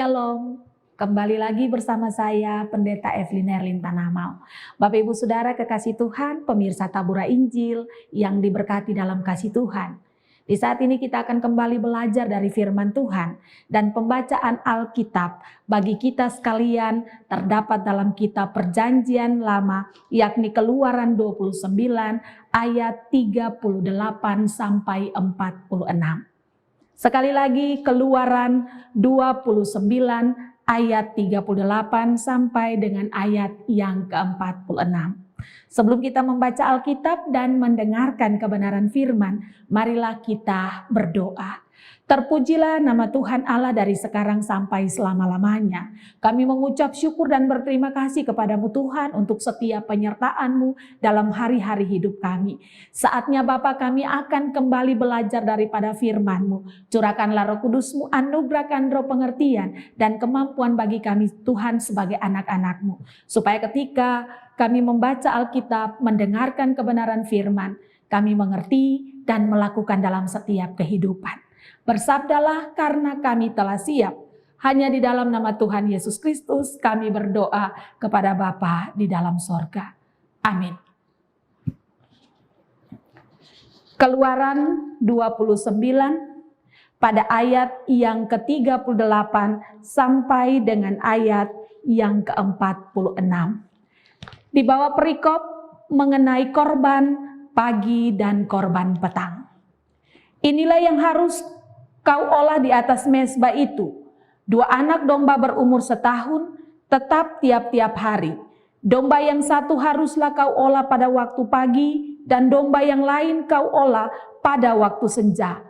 Shalom, kembali lagi bersama saya Pendeta Evelyn Herlin Tanahmau. Bapak Ibu Saudara kekasih Tuhan, pemirsa Tabura Injil yang diberkati dalam kasih Tuhan. Di saat ini kita akan kembali belajar dari firman Tuhan dan pembacaan Alkitab bagi kita sekalian terdapat dalam kitab Perjanjian Lama, yakni Keluaran 29 ayat 38 sampai 46. Sekali lagi Keluaran 29 ayat 38 sampai dengan ayat yang ke-46. Sebelum kita membaca Alkitab dan mendengarkan kebenaran firman, marilah kita berdoa. Terpujilah nama Tuhan Allah dari sekarang sampai selama-lamanya. Kami mengucap syukur dan berterima kasih kepadamu Tuhan untuk setiap penyertaan-Mu dalam hari-hari hidup kami. Saatnya Bapa, kami akan kembali belajar daripada firman-Mu. Curahkanlah Roh Kudus-Mu, anugerahkan roh pengertian dan kemampuan bagi kami Tuhan sebagai anak-anak-Mu. Supaya ketika kami membaca Alkitab, mendengarkan kebenaran firman, kami mengerti dan melakukan dalam setiap kehidupan. Bersabdalah karena kami telah siap. Hanya di dalam nama Tuhan Yesus Kristus kami berdoa kepada Bapa di dalam sorga. Amin. Keluaran 29 pada ayat yang ke-38 sampai dengan ayat yang ke-46. Di bawah perikop mengenai korban pagi dan korban petang. Inilah yang harus kau olah di atas mezbah itu. 2 anak domba berumur setahun, tetap tiap-tiap hari. Domba yang satu haruslah kau olah pada waktu pagi, dan domba yang lain kau olah pada waktu senja.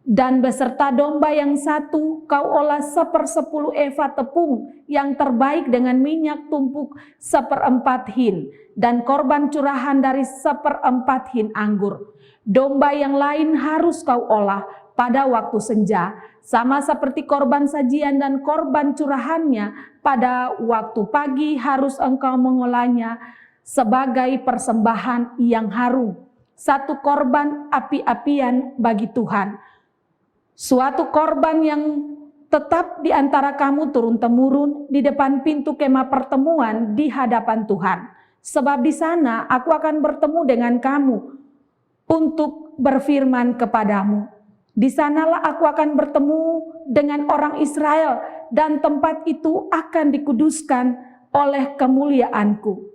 Dan beserta domba yang satu kau olah 1/10 eva tepung yang terbaik dengan minyak tumpuk 1/4 hin, dan korban curahan dari 1/4 hin anggur. Domba yang lain harus kau olah pada waktu senja, sama seperti korban sajian dan korban curahannya pada waktu pagi harus engkau mengolahnya sebagai persembahan yang harum, satu korban api-apian bagi Tuhan. Suatu korban yang tetap di antara kamu turun-temurun di depan pintu kemah pertemuan di hadapan Tuhan. Sebab di sana aku akan bertemu dengan kamu untuk berfirman kepadamu. Di sanalah aku akan bertemu dengan orang Israel dan tempat itu akan dikuduskan oleh kemuliaanku.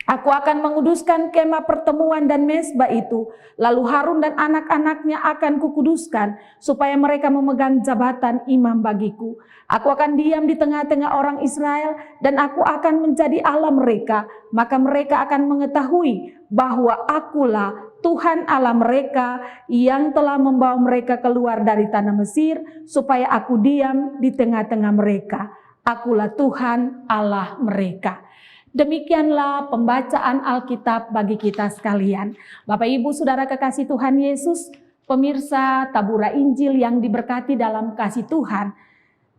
Aku akan menguduskan kemah pertemuan dan mezbah itu. Lalu Harun dan anak-anaknya akan kukuduskan supaya mereka memegang jabatan imam bagiku. Aku akan diam di tengah-tengah orang Israel dan aku akan menjadi Allah mereka. Maka mereka akan mengetahui bahwa akulah Tuhan Allah mereka yang telah membawa mereka keluar dari tanah Mesir supaya aku diam di tengah-tengah mereka. Akulah Tuhan Allah mereka. Demikianlah pembacaan Alkitab bagi kita sekalian. Bapak Ibu Saudara kekasih Tuhan Yesus, pemirsa Tabura Injil yang diberkati dalam kasih Tuhan.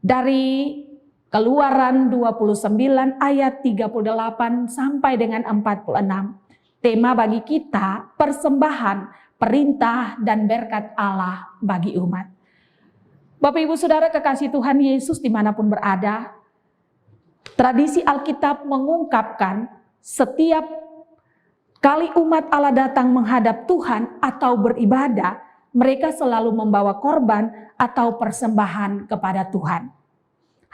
Dari Keluaran 29 ayat 38 sampai dengan 46. Tema bagi kita persembahan, perintah dan berkat Allah bagi umat. Bapak Ibu Saudara kekasih Tuhan Yesus dimanapun berada, tradisi Alkitab mengungkapkan setiap kali umat Allah datang menghadap Tuhan atau beribadah, mereka selalu membawa korban atau persembahan kepada Tuhan.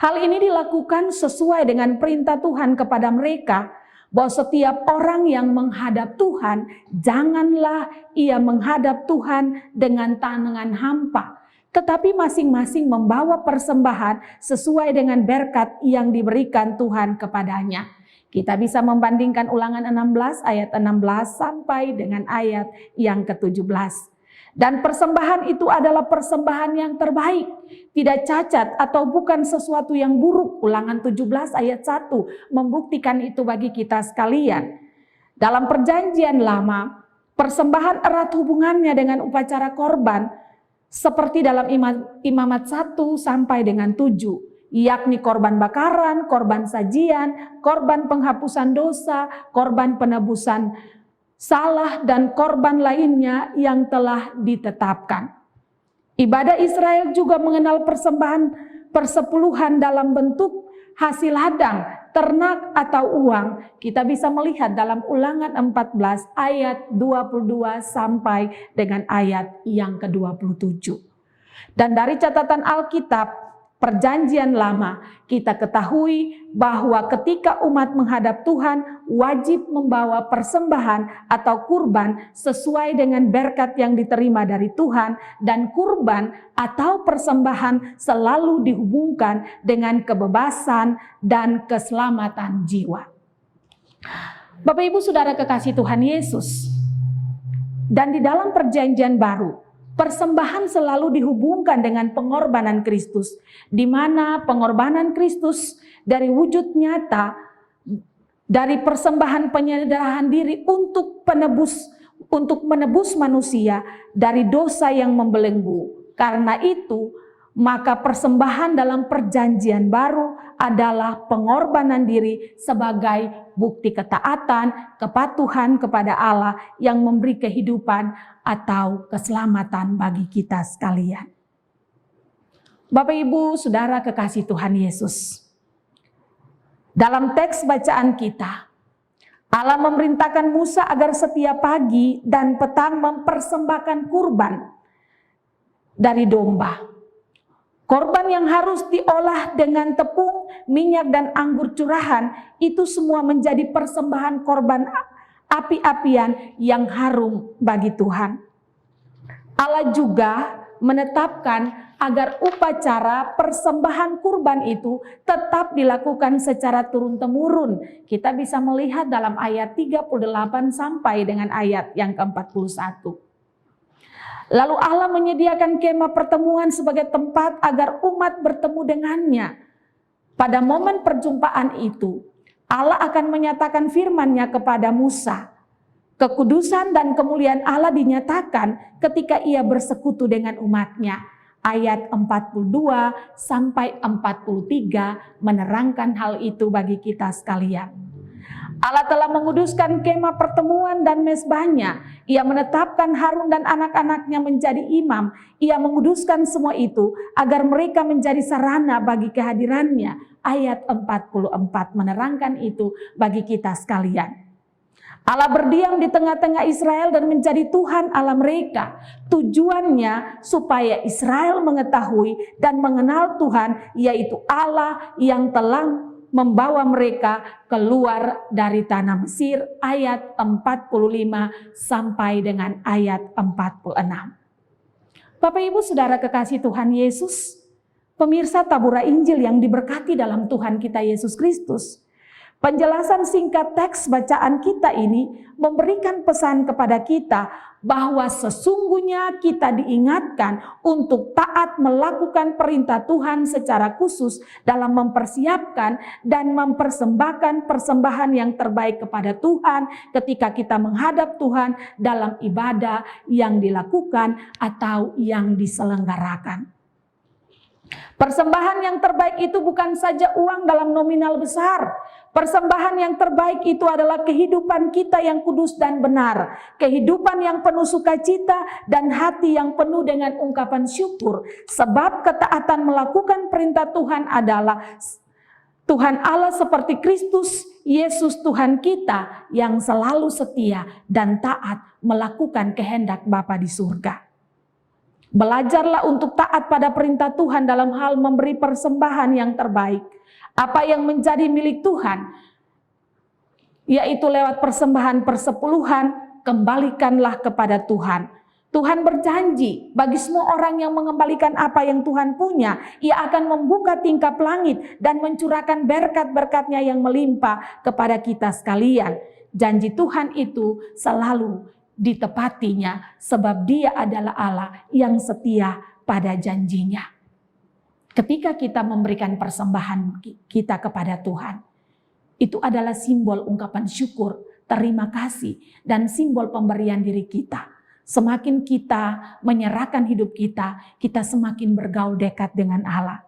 Hal ini dilakukan sesuai dengan perintah Tuhan kepada mereka, bahwa setiap orang yang menghadap Tuhan, janganlah ia menghadap Tuhan dengan tangan hampa, tetapi masing-masing membawa persembahan sesuai dengan berkat yang diberikan Tuhan kepadanya. Kita bisa membandingkan Ulangan 16 ayat 16 sampai dengan ayat yang ke-17. Dan persembahan itu adalah persembahan yang terbaik, tidak cacat atau bukan sesuatu yang buruk. Ulangan 17 ayat 1 membuktikan itu bagi kita sekalian. Dalam Perjanjian Lama, persembahan erat hubungannya dengan upacara korban, seperti dalam Imamat 1 sampai dengan 7, yakni korban bakaran, korban sajian, korban penghapusan dosa, korban penebusan salah, dan korban lainnya yang telah ditetapkan. Ibadah Israel juga mengenal persembahan persepuluhan dalam bentuk hasil ladang, ternak atau uang, kita bisa melihat dalam Ulangan 14 ayat 22 sampai dengan ayat yang ke-27. Dan dari catatan Alkitab Perjanjian Lama, kita ketahui bahwa ketika umat menghadap Tuhan wajib membawa persembahan atau kurban sesuai dengan berkat yang diterima dari Tuhan, dan kurban atau persembahan selalu dihubungkan dengan kebebasan dan keselamatan jiwa. Bapak Ibu Saudara kekasih Tuhan Yesus, dan di dalam Perjanjian Baru persembahan selalu dihubungkan dengan pengorbanan Kristus, di mana pengorbanan Kristus dari wujud nyata, dari persembahan penyerahan diri untuk menebus manusia dari dosa yang membelenggu. Karena itu, maka persembahan dalam Perjanjian Baru adalah pengorbanan diri sebagai bukti ketaatan, kepatuhan kepada Allah yang memberi kehidupan atau keselamatan bagi kita sekalian. Bapak Ibu Saudara kekasih Tuhan Yesus, dalam teks bacaan kita, Allah memerintahkan Musa agar setiap pagi dan petang mempersembahkan kurban dari domba. Korban yang harus diolah dengan tepung, minyak, dan anggur curahan, itu semua menjadi persembahan korban api-apian yang harum bagi Tuhan. Allah juga menetapkan agar upacara persembahan kurban itu tetap dilakukan secara turun-temurun. Kita bisa melihat dalam ayat 38 sampai dengan ayat yang ke-41. Lalu Allah menyediakan kemah pertemuan sebagai tempat agar umat bertemu dengannya. Pada momen perjumpaan itu, Allah akan menyatakan firman-Nya kepada Musa. Kekudusan dan kemuliaan Allah dinyatakan ketika ia bersekutu dengan umat-Nya. Ayat 42 sampai 43 menerangkan hal itu bagi kita sekalian. Allah telah menguduskan kemah pertemuan dan mezbahnya. Ia menetapkan Harun dan anak-anaknya menjadi imam. Ia menguduskan semua itu agar mereka menjadi sarana bagi kehadirannya. Ayat 44 menerangkan itu bagi kita sekalian. Allah berdiam di tengah-tengah Israel dan menjadi Tuhan Allah mereka. Tujuannya supaya Israel mengetahui dan mengenal Tuhan, yaitu Allah yang telah membawa mereka keluar dari tanah Mesir. Ayat 45 sampai dengan ayat 46. Bapak Ibu Saudara kekasih Tuhan Yesus, pemirsa Tabura Injil yang diberkati dalam Tuhan kita Yesus Kristus, penjelasan singkat teks bacaan kita ini memberikan pesan kepada kita bahwa sesungguhnya kita diingatkan untuk taat melakukan perintah Tuhan secara khusus dalam mempersiapkan dan mempersembahkan persembahan yang terbaik kepada Tuhan ketika kita menghadap Tuhan dalam ibadah yang dilakukan atau yang diselenggarakan. Persembahan yang terbaik itu bukan saja uang dalam nominal besar. Persembahan yang terbaik itu adalah kehidupan kita yang kudus dan benar. Kehidupan yang penuh sukacita dan hati yang penuh dengan ungkapan syukur. Sebab ketaatan melakukan perintah Tuhan adalah Tuhan Allah seperti Kristus Yesus Tuhan kita yang selalu setia dan taat melakukan kehendak Bapa di surga. Belajarlah untuk taat pada perintah Tuhan dalam hal memberi persembahan yang terbaik. Apa yang menjadi milik Tuhan, yaitu lewat persembahan persepuluhan, kembalikanlah kepada Tuhan. Tuhan berjanji bagi semua orang yang mengembalikan apa yang Tuhan punya, Ia akan membuka tingkap langit dan mencurahkan berkat-berkat-Nya yang melimpah kepada kita sekalian. Janji Tuhan itu selalu ditepatinya, sebab Dia adalah Allah yang setia pada janjinya. Ketika kita memberikan persembahan kita kepada Tuhan, itu adalah simbol ungkapan syukur, terima kasih, dan simbol pemberian diri kita. Semakin kita menyerahkan hidup kita, kita semakin bergaul dekat dengan Allah.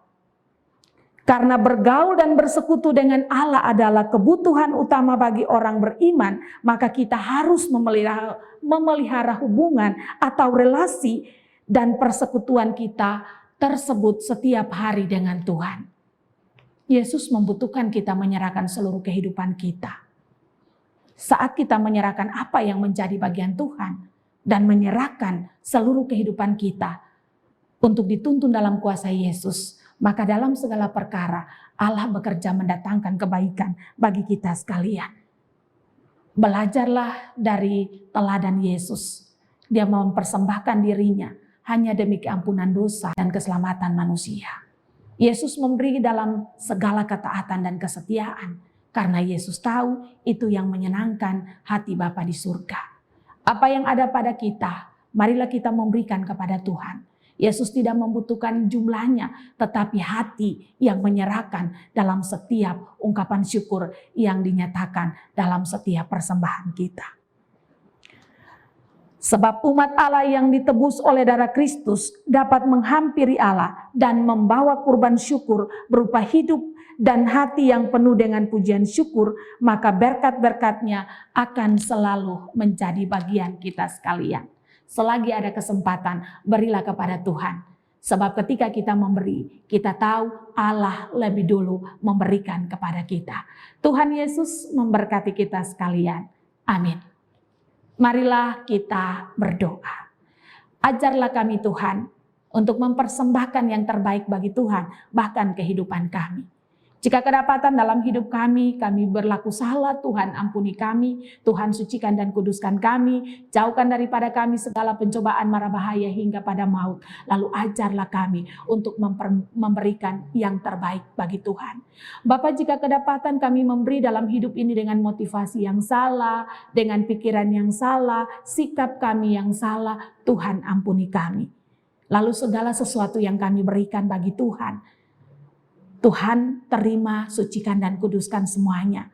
Karena bergaul dan bersekutu dengan Allah adalah kebutuhan utama bagi orang beriman, maka kita harus memelihara hubungan atau relasi dan persekutuan kita tersebut setiap hari dengan Tuhan. Yesus membutuhkan kita menyerahkan seluruh kehidupan kita. Saat kita menyerahkan apa yang menjadi bagian Tuhan dan menyerahkan seluruh kehidupan kita untuk dituntun dalam kuasa Yesus, maka dalam segala perkara Allah bekerja mendatangkan kebaikan bagi kita sekalian. Belajarlah dari teladan Yesus. Dia mau mempersembahkan dirinya hanya demi keampunan dosa dan keselamatan manusia. Yesus memberi dalam segala ketaatan dan kesetiaan, karena Yesus tahu itu yang menyenangkan hati Bapa di surga. Apa yang ada pada kita, marilah kita memberikan kepada Tuhan. Yesus tidak membutuhkan jumlahnya, tetapi hati yang menyerahkan dalam setiap ungkapan syukur yang dinyatakan dalam setiap persembahan kita. Sebab umat Allah yang ditebus oleh darah Kristus dapat menghampiri Allah dan membawa kurban syukur berupa hidup dan hati yang penuh dengan pujian syukur, maka berkat-berkat-Nya akan selalu menjadi bagian kita sekalian. Selagi ada kesempatan, berilah kepada Tuhan. Sebab ketika kita memberi, kita tahu Allah lebih dulu memberikan kepada kita. Tuhan Yesus memberkati kita sekalian. Amin. Marilah kita berdoa. Ajarlah kami Tuhan untuk mempersembahkan yang terbaik bagi Tuhan, bahkan kehidupan kami. Jika kedapatan dalam hidup kami berlaku salah, Tuhan ampuni kami, Tuhan sucikan dan kuduskan kami, jauhkan daripada kami segala pencobaan mara bahaya hingga pada maut. Lalu ajarlah kami untuk memberikan yang terbaik bagi Tuhan. Bapa, jika kedapatan kami memberi dalam hidup ini dengan motivasi yang salah, dengan pikiran yang salah, sikap kami yang salah, Tuhan ampuni kami. Lalu segala sesuatu yang kami berikan bagi Tuhan, Tuhan terima, sucikan dan kuduskan semuanya.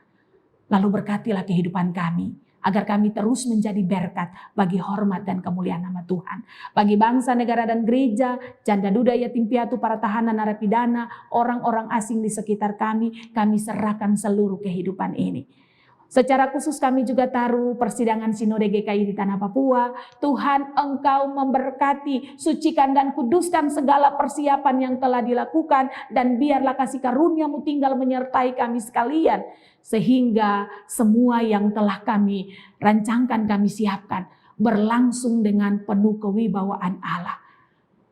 Lalu berkatilah kehidupan kami, agar kami terus menjadi berkat bagi hormat dan kemuliaan nama Tuhan. Bagi bangsa, negara dan gereja, janda duda, yatim piatu, para tahanan, narapidana, orang-orang asing di sekitar kami serahkan seluruh kehidupan ini. Secara khusus kami juga taruh persidangan Sinode GKI di Tanah Papua. Tuhan, Engkau memberkati, sucikan dan kuduskan segala persiapan yang telah dilakukan. Dan biarlah kasih karunia-Mu tinggal menyertai kami sekalian. Sehingga semua yang telah kami rancangkan, kami siapkan, berlangsung dengan penuh kewibawaan Allah.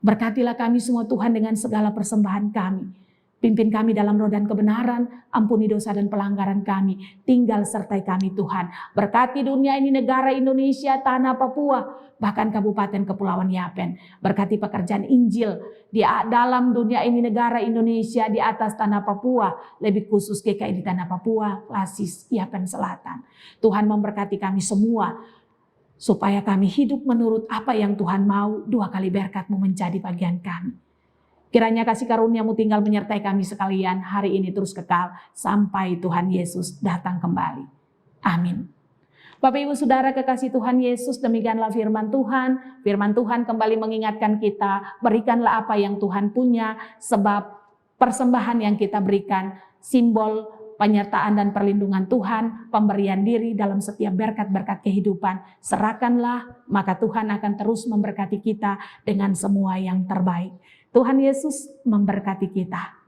Berkatilah kami semua Tuhan dengan segala persembahan kami. Pimpin kami dalam roda kebenaran, ampuni dosa dan pelanggaran kami. Tinggal sertai kami Tuhan. Berkati dunia ini, negara Indonesia, tanah Papua, bahkan Kabupaten Kepulauan Yapen. Berkati pekerjaan Injil di dalam dunia ini, negara Indonesia, di atas tanah Papua. Lebih khusus GKI di tanah Papua, Lasis, Yapen Selatan. Tuhan memberkati kami semua, supaya kami hidup menurut apa yang Tuhan mau. 2 kali berkat-Mu menjadi bagian kami. Kiranya kasih karunia-Mu tinggal menyertai kami sekalian hari ini terus kekal sampai Tuhan Yesus datang kembali. Amin. Bapak Ibu Saudara kekasih Tuhan Yesus, demikianlah firman Tuhan. Firman Tuhan kembali mengingatkan kita, berikanlah apa yang Tuhan punya, sebab persembahan yang kita berikan simbol penyertaan dan perlindungan Tuhan, pemberian diri dalam setiap berkat-berkat kehidupan. Serahkanlah, maka Tuhan akan terus memberkati kita dengan semua yang terbaik. Tuhan Yesus memberkati kita.